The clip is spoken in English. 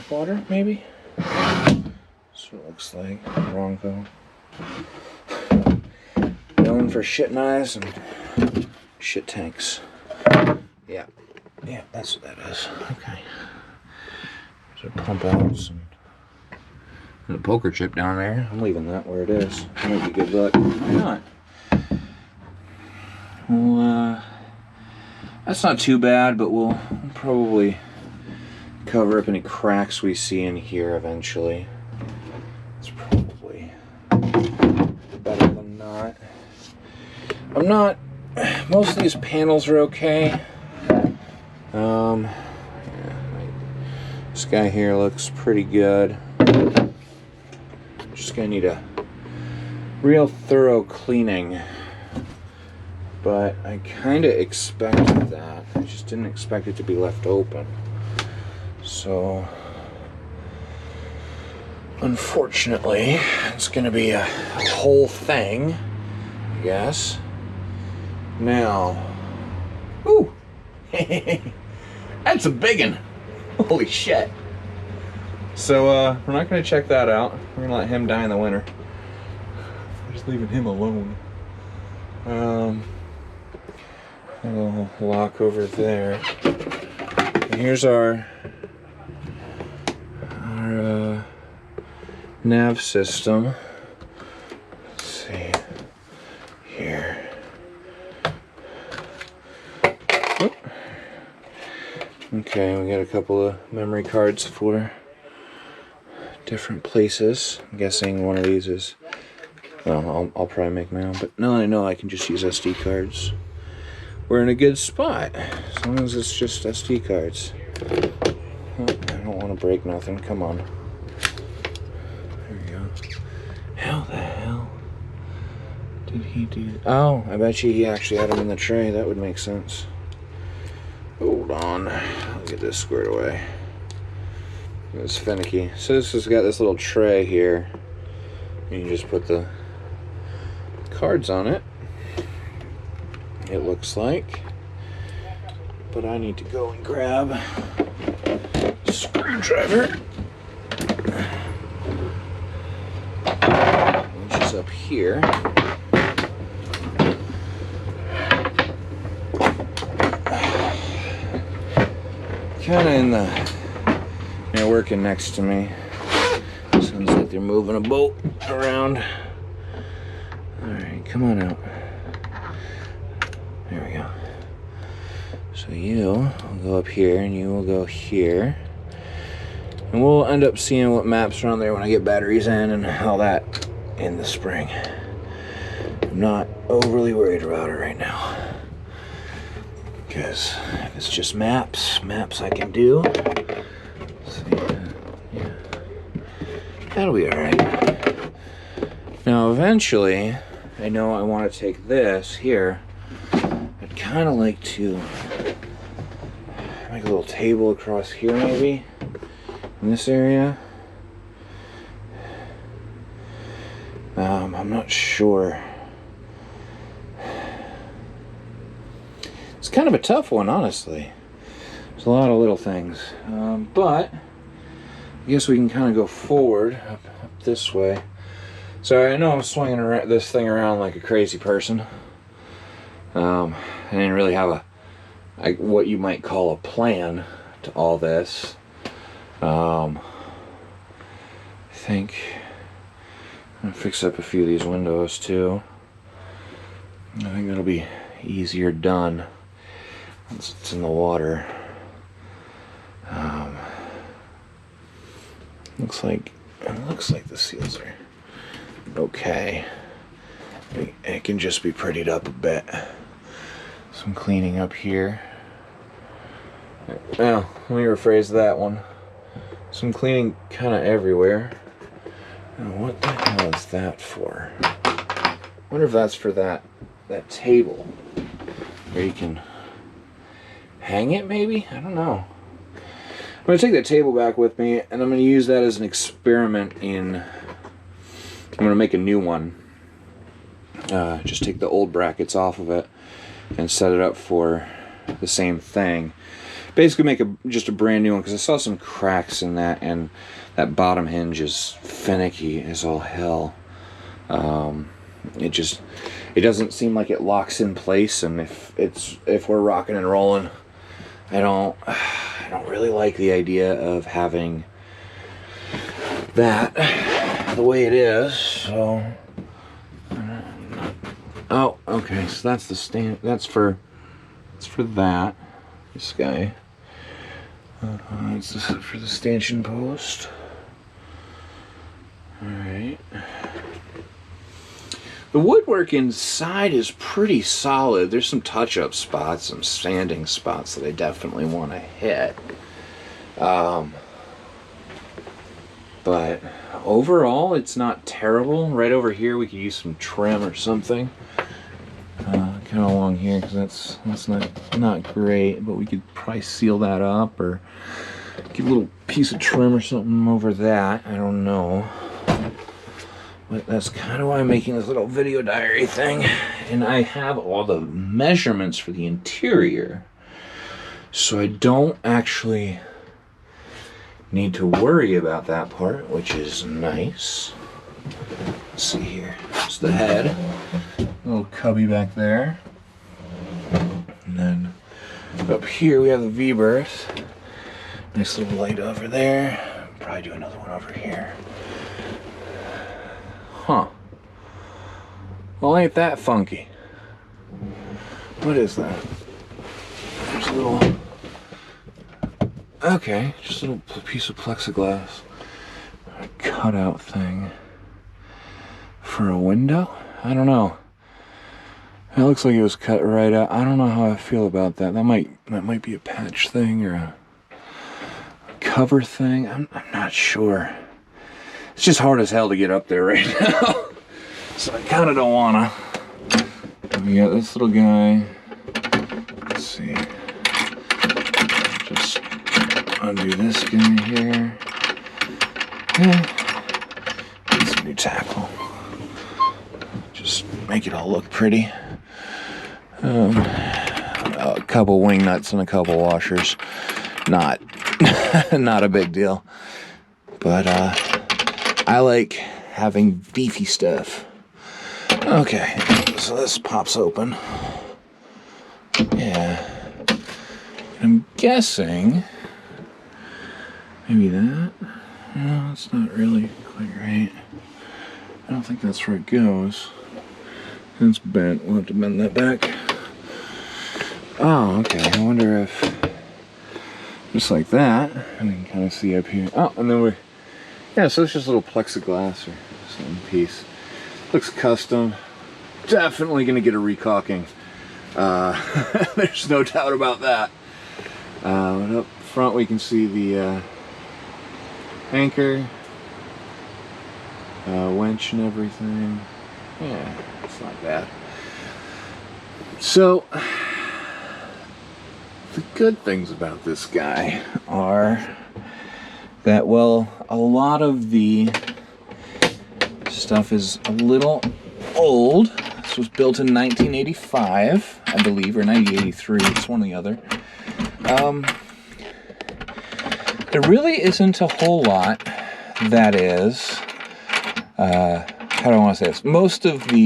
backwater, maybe? That's what it looks like. Bronco. Known for shit knives and shit tanks. Yeah. Yeah, that's what that is. Okay. So pump outs and a poker chip down there. I'm leaving that where it is. Might be good luck. Why not? Well, that's not too bad, but we'll probably cover up any cracks we see in here eventually. It's probably better than not. I'm not... Most of these panels are okay. Yeah, this guy here looks pretty good. Just gonna need a real thorough cleaning. But I kind of expected that. I just didn't expect it to be left open. So, unfortunately, it's going to be a whole thing, I guess. Now, ooh, that's a big one. Holy shit. So, we're not going to check that out. We're going to let him die in the winter. We're just leaving him alone. A little lock over there. And here's our nav system. Let's see here. Oop. Okay, we got a couple of memory cards for different places. I'm guessing one of these is, well, I'll probably make my own, but now I know I can just use SD cards. We're in a good spot, as long as it's just SD cards. Oh, I don't want to break nothing, come on. There we go. How the hell did he do that? Oh, I bet you he actually had them in the tray, that would make sense. Hold on, I'll get this squared away. It's finicky. So this has got this little tray here. You can just put the cards on it. It looks like, but I need to go and grab a screwdriver, which is up here. Kind of in the, they're working next to me. Sounds like they're moving a boat around. All right, come on out. There we go. So you will go up here and you will go here. And we'll end up seeing what maps are on there when I get batteries in and all that in the spring. I'm not overly worried about it right now. Because if it's just maps I can do. So yeah. That'll be alright. Now eventually, I know I want to take this here. I'd kind of like to make a little table across here maybe, in this area. I'm not sure. It's kind of a tough one, honestly. There's a lot of little things. But I guess we can kind of go forward up this way. So I know I'm swinging this thing around like a crazy person. I didn't really have what you might call a plan to all this. I think I'm gonna fix up a few of these windows too. I think that'll be easier done once it's in the water. Looks like the seals are okay. It can just be prettied up a bit. Some cleaning up here. Well, let me rephrase that one. Some cleaning kind of everywhere. Now, what the hell is that for? I wonder if that's for that table where you can hang it, maybe? I don't know. I'm going to take that table back with me, and I'm going to use that as an experiment in... I'm going to make a new one. Just take the old brackets off of it and set it up for the same thing. basically make just a brand new one, because I saw some cracks in that, and that bottom hinge is finicky as all hell. It doesn't seem like it locks in place, and if we're rocking and rolling, I don't really like the idea of having that the way it is. So, oh, okay. So that's the stand. That's for that. This guy. This is for the stanchion post. All right. The woodwork inside is pretty solid. There's some touch-up spots, some sanding spots that I definitely want to hit. But overall, it's not terrible. Right over here, we could use some trim or something. Kind of along here, because that's not great. But we could probably seal that up, or give a little piece of trim or something over that. I don't know. But that's kind of why I'm making this little video diary thing. And I have all the measurements for the interior, so I don't actually need to worry about that part, which is nice. Let's see here. It's the head. Little cubby back there. And then up here we have the V-berth. Nice little light over there. Probably do another one over here. Huh. Well, ain't that funky? What is that? There's a little... Okay, just a little piece of plexiglass. A cutout thing. For a window? I don't know. It looks like it was cut right out. I don't know how I feel about that. That might be a patch thing or a cover thing. I'm not sure. It's just hard as hell to get up there right now. So I kind of don't wanna. We got this little guy. Let's see. Just undo this guy here. Get some new tackle. Just make it all look pretty. A couple wing nuts and a couple washers. Not a big deal. But I like having beefy stuff. Okay, so this pops open. Yeah. I'm guessing maybe that. No, it's not really quite right. I don't think that's where it goes. It's bent. We'll have to bend that back. Oh, okay. I wonder if just like that, and you can kind of see up here. Oh, and then yeah, so it's just a little plexiglass or some piece. Looks custom. Definitely gonna get a recocking. There's no doubt about that. And up front we can see the anchor, winch and everything. Yeah, it's not bad. So, the good things about this guy are that, well, a lot of the stuff is a little old. This was built in 1985, I believe, or 1983. It's one or the other. There really isn't a whole lot that is, how do I want to say this? Most of the